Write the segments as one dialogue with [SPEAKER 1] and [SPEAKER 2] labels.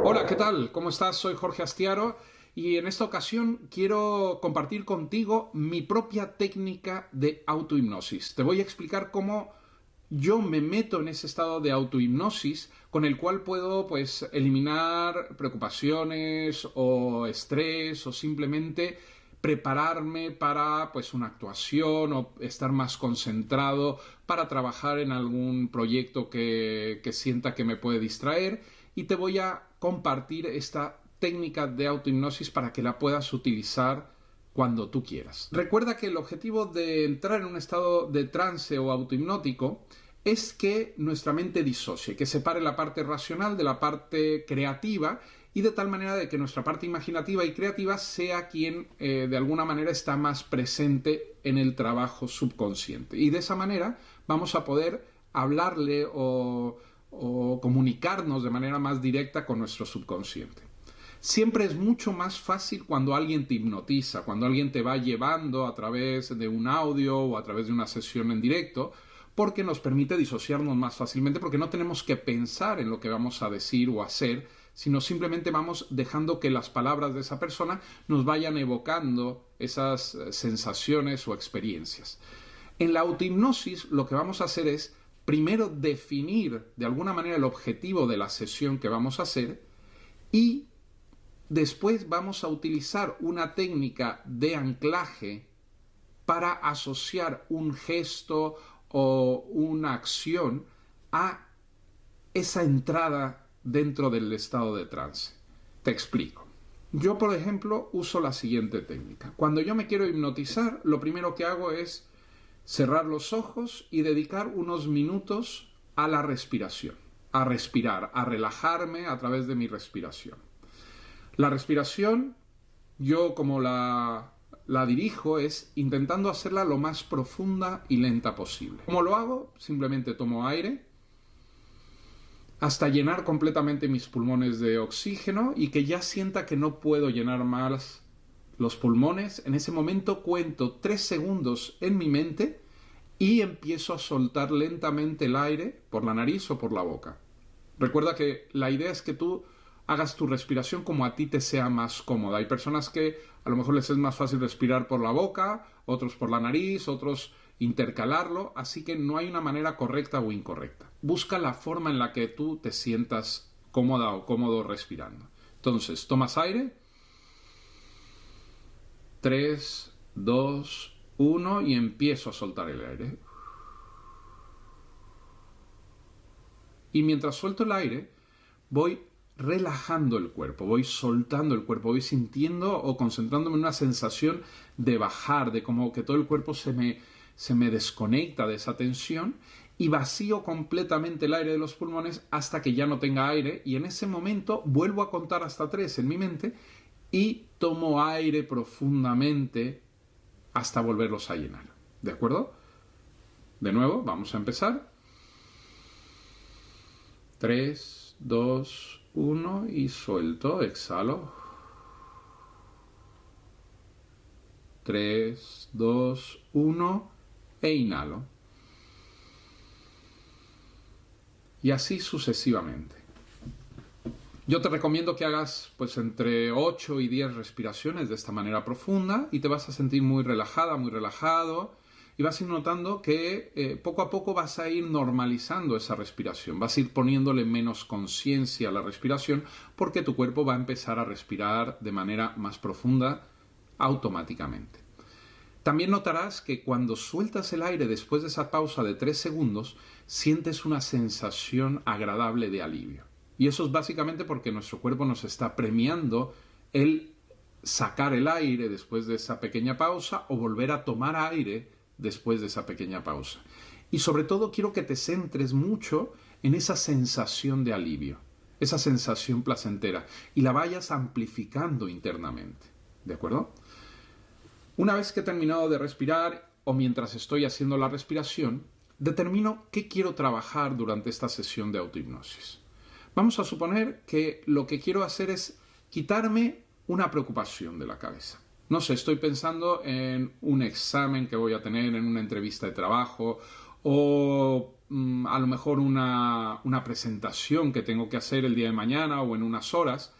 [SPEAKER 1] Hola, ¿qué tal? ¿Cómo estás? Soy Jorge Astiaro y en esta ocasión quiero compartir contigo mi propia técnica de autohipnosis. Te voy a explicar cómo yo me meto en ese estado de autohipnosis con el cual puedo pues eliminar preocupaciones o estrés o simplemente prepararme para pues una actuación o estar más concentrado para trabajar en algún proyecto que sienta que me puede distraer, y te voy a compartir esta técnica de autohipnosis para que la puedas utilizar cuando tú quieras. Recuerda que el objetivo de entrar en un estado de trance o autohipnótico es que nuestra mente disocie, que separe la parte racional de la parte creativa, y de tal manera de que nuestra parte imaginativa y creativa sea quien de alguna manera está más presente en el trabajo subconsciente. Y de esa manera vamos a poder hablarle o comunicarnos de manera más directa con nuestro subconsciente. Siempre es mucho más fácil cuando alguien te hipnotiza, cuando alguien te va llevando a través de un audio o a través de una sesión en directo, porque nos permite disociarnos más fácilmente, porque no tenemos que pensar en lo que vamos a decir o hacer, sino simplemente vamos dejando que las palabras de esa persona nos vayan evocando esas sensaciones o experiencias. En la autohipnosis lo que vamos a hacer es primero definir de alguna manera el objetivo de la sesión que vamos a hacer, y después vamos a utilizar una técnica de anclaje para asociar un gesto o una acción a esa entrada dentro del estado de trance. Te explico. Yo, por ejemplo, uso la siguiente técnica. Cuando yo me quiero hipnotizar, lo primero que hago es cerrar los ojos y dedicar unos minutos a la respiración, a respirar, a relajarme a través de mi respiración. La respiración, yo como la dirijo es intentando hacerla lo más profunda y lenta posible. ¿Cómo lo hago? Simplemente tomo aire hasta llenar completamente mis pulmones de oxígeno y que ya sienta que no puedo llenar más los pulmones. En ese momento cuento 3 segundos en mi mente y empiezo a soltar lentamente el aire por la nariz o por la boca. Recuerda que la idea es que tú hagas tu respiración como a ti te sea más cómoda. Hay personas que a lo mejor les es más fácil respirar por la boca, otros por la nariz, otros intercalarlo, así que no hay una manera correcta o incorrecta. Busca la forma en la que tú te sientas cómoda o cómodo respirando. Entonces, tomas aire, 3, 2, 1 y empiezo a soltar el aire. Y mientras suelto el aire, voy relajando el cuerpo, voy soltando el cuerpo, voy sintiendo o concentrándome en una sensación de bajar, de como que todo el cuerpo se me desconecta de esa tensión, y vacío completamente el aire de los pulmones hasta que ya no tenga aire, y en ese momento vuelvo a contar hasta 3 en mi mente y tomo aire profundamente hasta volverlos a llenar. ¿De acuerdo? De nuevo, vamos a empezar. 3, 2, 1 y suelto, exhalo. 3, 2, 1 e inhalo. Y así sucesivamente. Yo te recomiendo que hagas pues entre 8 y 10 respiraciones de esta manera profunda y te vas a sentir muy relajada, muy relajado, y vas a ir notando que poco a poco vas a ir normalizando esa respiración, vas a ir poniéndole menos conciencia a la respiración porque tu cuerpo va a empezar a respirar de manera más profunda automáticamente. También notarás que cuando sueltas el aire después de esa pausa de 3 segundos, sientes una sensación agradable de alivio. Y eso es básicamente porque nuestro cuerpo nos está premiando el sacar el aire después de esa pequeña pausa o volver a tomar aire después de esa pequeña pausa. Y sobre todo quiero que te centres mucho en esa sensación de alivio, esa sensación placentera, y la vayas amplificando internamente. ¿De acuerdo? Una vez que he terminado de respirar o mientras estoy haciendo la respiración, determino qué quiero trabajar durante esta sesión de autohipnosis. Vamos a suponer que lo que quiero hacer es quitarme una preocupación de la cabeza. no sé, estoy pensando en un examen que voy a tener, en una entrevista de trabajo o a lo mejor una presentación que tengo que hacer el día de mañana o en unas horas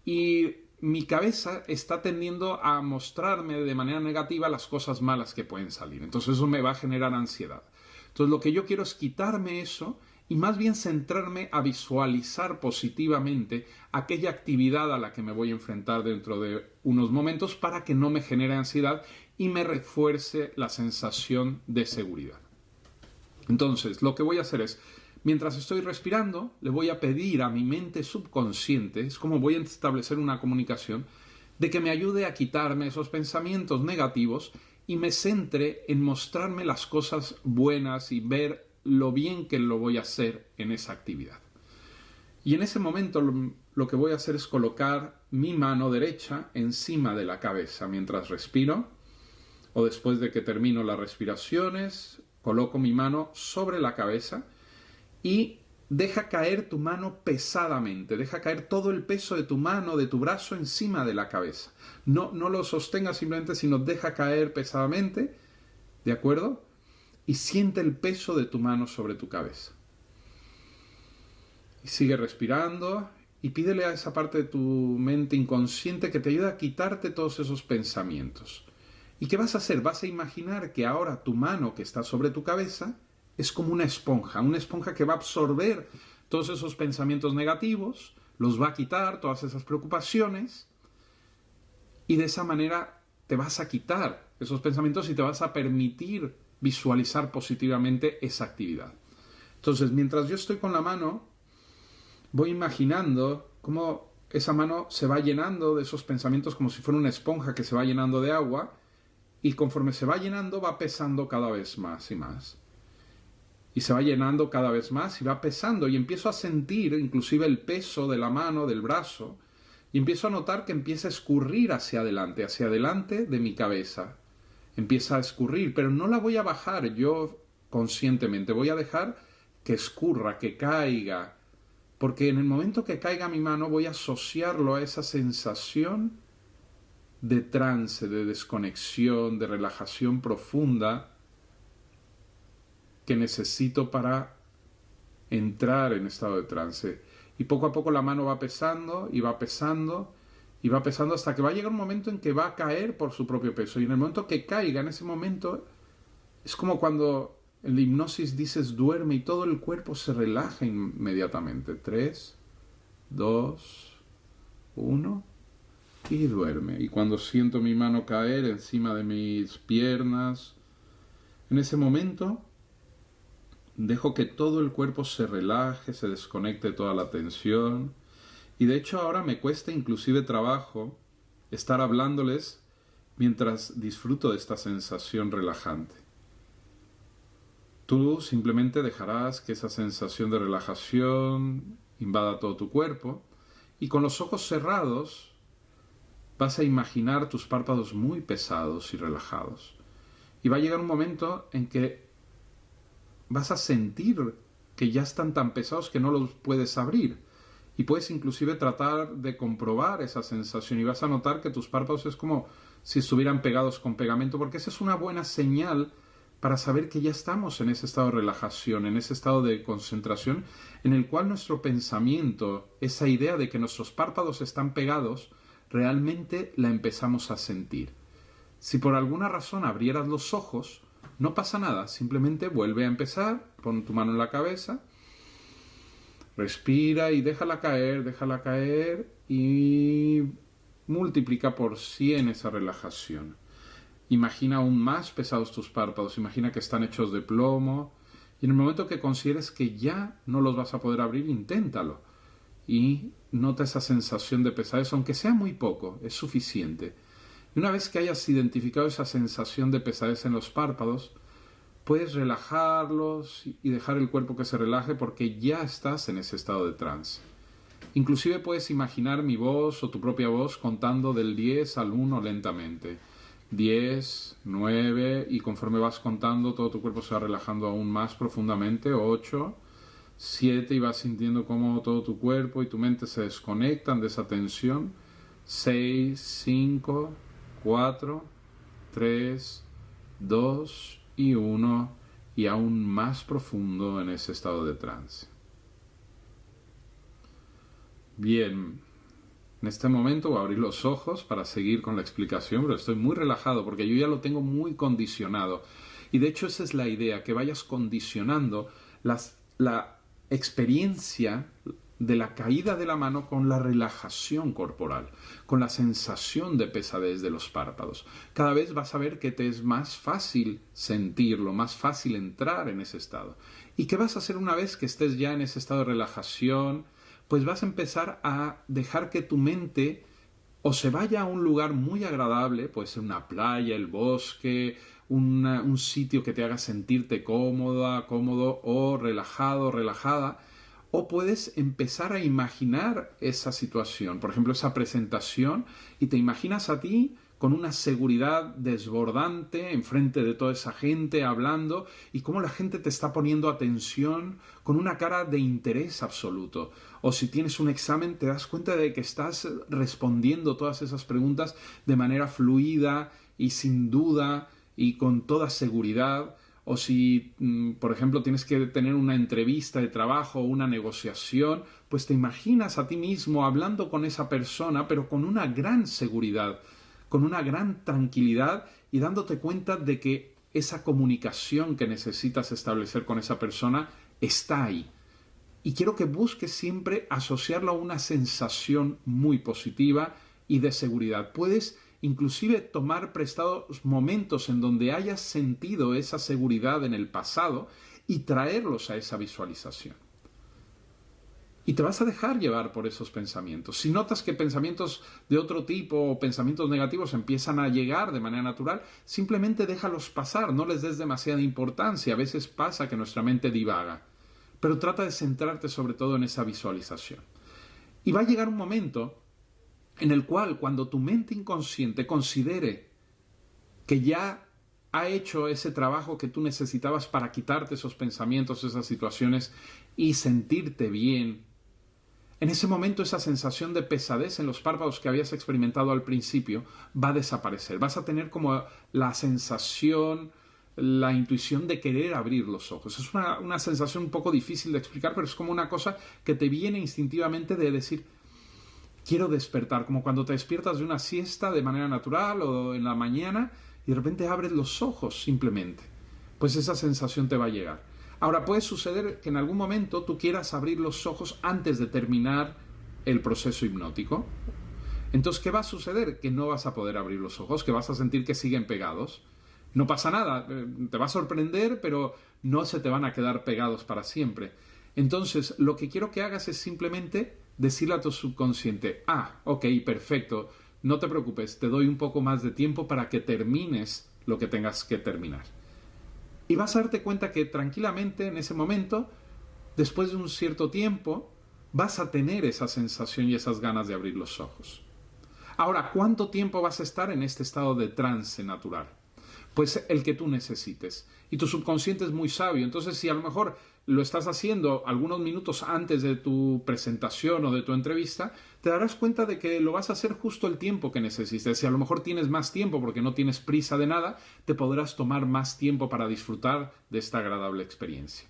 [SPEAKER 1] y mi cabeza está tendiendo a mostrarme de manera negativa las cosas malas que pueden salir. Entonces eso me va a generar ansiedad. Entonces lo que yo quiero es quitarme eso y más bien centrarme a visualizar positivamente aquella actividad a la que me voy a enfrentar dentro de unos momentos para que no me genere ansiedad y me refuerce la sensación de seguridad. Entonces, lo que voy a hacer es, mientras estoy respirando, le voy a pedir a mi mente subconsciente, es como voy a establecer una comunicación, de que me ayude a quitarme esos pensamientos negativos y me centre en mostrarme las cosas buenas y ver lo bien que lo voy a hacer en esa actividad. Y en ese momento lo que voy a hacer es colocar mi mano derecha encima de la cabeza mientras respiro, o después de que termino las respiraciones, coloco mi mano sobre la cabeza y deja caer tu mano pesadamente, deja caer todo el peso de tu mano, de tu brazo encima de la cabeza. No lo sostengas simplemente, sino deja caer pesadamente, ¿de acuerdo? Y siente el peso de tu mano sobre tu cabeza. Y sigue respirando y pídele a esa parte de tu mente inconsciente que te ayude a quitarte todos esos pensamientos. ¿Y qué vas a hacer? Vas a imaginar que ahora tu mano que está sobre tu cabeza es como una esponja que va a absorber todos esos pensamientos negativos, los va a quitar, todas esas preocupaciones, y de esa manera te vas a quitar esos pensamientos y te vas a permitir visualizar positivamente esa actividad. Entonces, mientras yo estoy con la mano, voy imaginando cómo esa mano se va llenando de esos pensamientos como si fuera una esponja que se va llenando de agua, y conforme se va llenando va pesando cada vez más y más. Y se va llenando cada vez más y va pesando y empiezo a sentir inclusive el peso de la mano, del brazo, y empiezo a notar que empieza a escurrir hacia adelante de mi cabeza. Empieza a escurrir, pero no la voy a bajar yo conscientemente, voy a dejar que escurra, que caiga, porque en el momento que caiga mi mano voy a asociarlo a esa sensación de trance, de desconexión, de relajación profunda que necesito para entrar en estado de trance. Y poco a poco la mano va pesando y va pesando y va pesando hasta que va a llegar un momento en que va a caer por su propio peso. Y en el momento que caiga, en ese momento, es como cuando en la hipnosis dices duerme y todo el cuerpo se relaja inmediatamente. 3, 2, 1 y duerme. Y cuando siento mi mano caer encima de mis piernas, en ese momento dejo que todo el cuerpo se relaje, se desconecte toda la tensión. Y de hecho ahora me cuesta inclusive trabajo estar hablándoles mientras disfruto de esta sensación relajante. Tú simplemente dejarás que esa sensación de relajación invada todo tu cuerpo y con los ojos cerrados vas a imaginar tus párpados muy pesados y relajados. Y va a llegar un momento en que vas a sentir que ya están tan pesados que no los puedes abrir. Y puedes inclusive tratar de comprobar esa sensación y vas a notar que tus párpados es como si estuvieran pegados con pegamento, porque esa es una buena señal para saber que ya estamos en ese estado de relajación, en ese estado de concentración, en el cual nuestro pensamiento, esa idea de que nuestros párpados están pegados, realmente la empezamos a sentir. Si por alguna razón abrieras los ojos, no pasa nada, simplemente vuelve a empezar, pon tu mano en la cabeza, respira y déjala caer y multiplica por 100 esa relajación. Imagina aún más pesados tus párpados, imagina que están hechos de plomo y en el momento que consideres que ya no los vas a poder abrir, inténtalo y nota esa sensación de pesadez, aunque sea muy poco, es suficiente. Y una vez que hayas identificado esa sensación de pesadez en los párpados, puedes relajarlos y dejar el cuerpo que se relaje porque ya estás en ese estado de trance. Inclusive puedes imaginar mi voz o tu propia voz contando del 10 al 1 lentamente. 10, 9 y conforme vas contando todo tu cuerpo se va relajando aún más profundamente. 8, 7 y vas sintiendo cómo todo tu cuerpo y tu mente se desconectan de esa tensión. 6, 5, 4, 3, 2 y 1, y aún más profundo en ese estado de trance. Bien, en este momento voy a abrir los ojos para seguir con la explicación, pero estoy muy relajado porque yo ya lo tengo muy condicionado. Y de hecho esa es la idea, que vayas condicionando la experiencia de la caída de la mano con la relajación corporal, con la sensación de pesadez de los párpados. Cada vez vas a ver que te es más fácil sentirlo, más fácil entrar en ese estado. ¿Y qué vas a hacer una vez que estés ya en ese estado de relajación? Pues vas a empezar a dejar que tu mente o se vaya a un lugar muy agradable, puede ser una playa, el bosque, un sitio que te haga sentirte cómoda, cómodo o relajado, relajada, o puedes empezar a imaginar esa situación, por ejemplo, esa presentación, y te imaginas a ti con una seguridad desbordante enfrente de toda esa gente hablando, y cómo la gente te está poniendo atención con una cara de interés absoluto. O si tienes un examen, te das cuenta de que estás respondiendo todas esas preguntas de manera fluida y sin duda y con toda seguridad. O si, por ejemplo, tienes que tener una entrevista de trabajo o una negociación, pues te imaginas a ti mismo hablando con esa persona, pero con una gran seguridad, con una gran tranquilidad, y dándote cuenta de que esa comunicación que necesitas establecer con esa persona está ahí. Y quiero que busques siempre asociarlo a una sensación muy positiva y de seguridad. Puedes inclusive tomar prestados momentos en donde hayas sentido esa seguridad en el pasado y traerlos a esa visualización. Y te vas a dejar llevar por esos pensamientos. Si notas que pensamientos de otro tipo o pensamientos negativos empiezan a llegar de manera natural, simplemente déjalos pasar, no les des demasiada importancia. A veces pasa que nuestra mente divaga, pero trata de centrarte sobre todo en esa visualización. Y va a llegar un momento en el cual, cuando tu mente inconsciente considere que ya ha hecho ese trabajo que tú necesitabas para quitarte esos pensamientos, esas situaciones y sentirte bien, en ese momento esa sensación de pesadez en los párpados que habías experimentado al principio va a desaparecer. Vas a tener como la sensación, la intuición de querer abrir los ojos. Es una sensación un poco difícil de explicar, pero es como una cosa que te viene instintivamente de decir: quiero despertar, como cuando te despiertas de una siesta de manera natural o en la mañana y de repente abres los ojos simplemente. Pues esa sensación te va a llegar. Ahora, puede suceder que en algún momento tú quieras abrir los ojos antes de terminar el proceso hipnótico. Entonces, ¿qué va a suceder? Que no vas a poder abrir los ojos, que vas a sentir que siguen pegados. No pasa nada, te va a sorprender, pero no se te van a quedar pegados para siempre. Entonces, lo que quiero que hagas es simplemente decirle a tu subconsciente: ok, perfecto, no te preocupes, te doy un poco más de tiempo para que termines lo que tengas que terminar. Y vas a darte cuenta que tranquilamente en ese momento, después de un cierto tiempo, vas a tener esa sensación y esas ganas de abrir los ojos. Ahora, ¿cuánto tiempo vas a estar en este estado de trance natural? Pues el que tú necesites. Y tu subconsciente es muy sabio. Entonces, si a lo mejor lo estás haciendo algunos minutos antes de tu presentación o de tu entrevista, te darás cuenta de que lo vas a hacer justo el tiempo que necesites. Si a lo mejor tienes más tiempo porque no tienes prisa de nada, te podrás tomar más tiempo para disfrutar de esta agradable experiencia.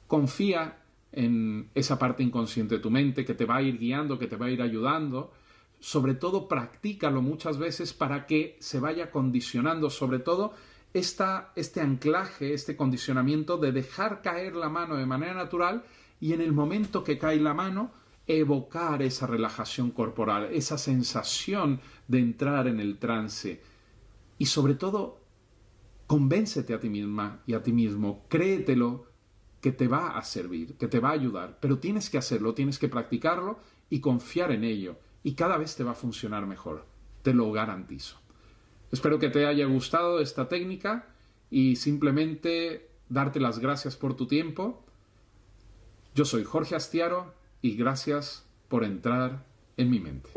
[SPEAKER 1] Confía en esa parte inconsciente de tu mente que te va a ir guiando, que te va a ir ayudando. Sobre todo, practícalo muchas veces para que se vaya condicionando, sobre todo este anclaje, este condicionamiento de dejar caer la mano de manera natural, y en el momento que cae la mano, evocar esa relajación corporal, esa sensación de entrar en el trance. Y sobre todo, convéncete a ti misma y a ti mismo, créetelo, que te va a servir, que te va a ayudar, pero tienes que hacerlo, tienes que practicarlo y confiar en ello, y cada vez te va a funcionar mejor, te lo garantizo. Espero que te haya gustado esta técnica y simplemente darte las gracias por tu tiempo. Yo soy Jorge Astiaro y gracias por entrar en mi mente.